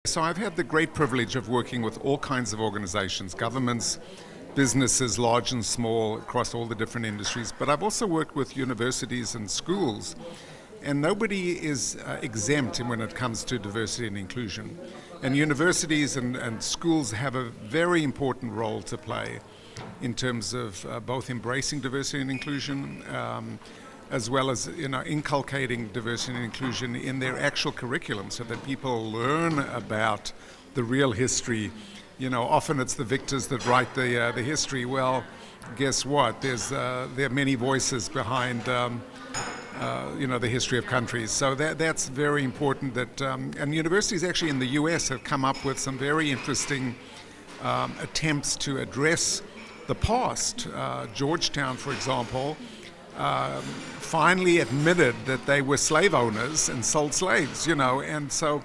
So I've had the great privilege of working with all kinds of organizations, governments, businesses, large and small, across all the different industries. But I've also worked with universities and schools. And nobody is exempt when it comes to diversity and inclusion. And universities and schools have a very important role to play in terms of both embracing diversity and inclusion, as well as inculcating diversity and inclusion in their actual curriculum so that people learn about the real history. Often it's the victors that write the history. Well, guess what? There are many voices behind the history of countries. So that's very important. And universities actually in the US have come up with some very interesting attempts to address the past. Georgetown, for example, finally admitted that they were slave owners and sold slaves. And so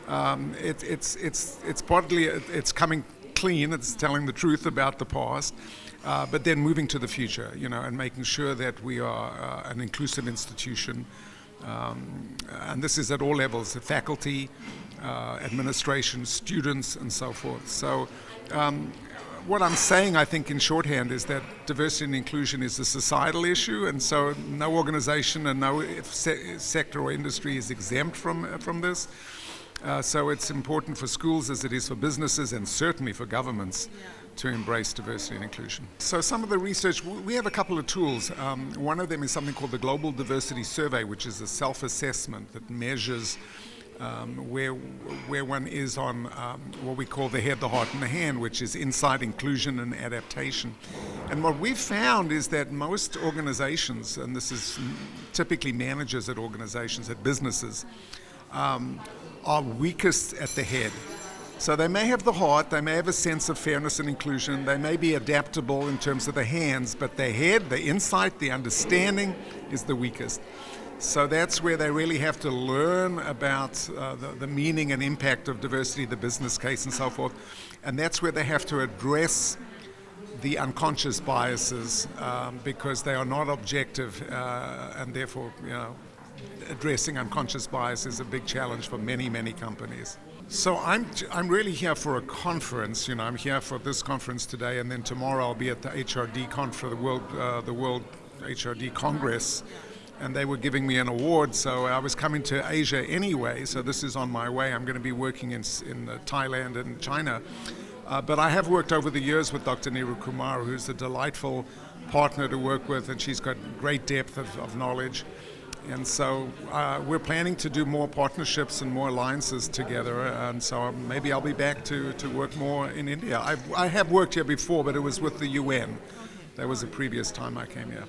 it's partly it's coming clean. It's telling the truth about the past. But then moving to the future, and making sure that we are an inclusive institution. And this is at all levels, the faculty, administration, students, and so forth. So what I'm saying, I think, in shorthand, is that diversity and inclusion is a societal issue, and so no organization and no sector or industry is exempt from this. So it's important for schools as it is for businesses and certainly for governments to embrace diversity and inclusion. So some of the research, we have a couple of tools. One of them is something called the Global Diversity Survey, which is a self-assessment that measures where one is on what we call the head, the heart, and the hand, which is insight, inclusion, and adaptation. And what we've found is that most organizations, and this is typically managers at organizations, at businesses, are weakest at the head. So they may have the heart, they may have a sense of fairness and inclusion, they may be adaptable in terms of the hands, but the head, the insight, the understanding is the weakest. So that's where they really have to learn about the meaning and impact of diversity, the business case and so forth. And that's where they have to address the unconscious biases because they are not objective and therefore, addressing unconscious bias is a big challenge for many, many companies. So I'm really here for a conference. I'm here for this conference today, and then tomorrow I'll be at the HRD the World HRD Congress, and they were giving me an award. So I was coming to Asia anyway. So this is on my way. I'm going to be working in Thailand and China, but I have worked over the years with Dr. Neeru Kumar, who's a delightful partner to work with, and she's got great depth of knowledge. And so we're planning to do more partnerships and more alliances together, and so maybe I'll be back to work more in India. I have worked here before, but it was with the UN. That was the previous time I came here.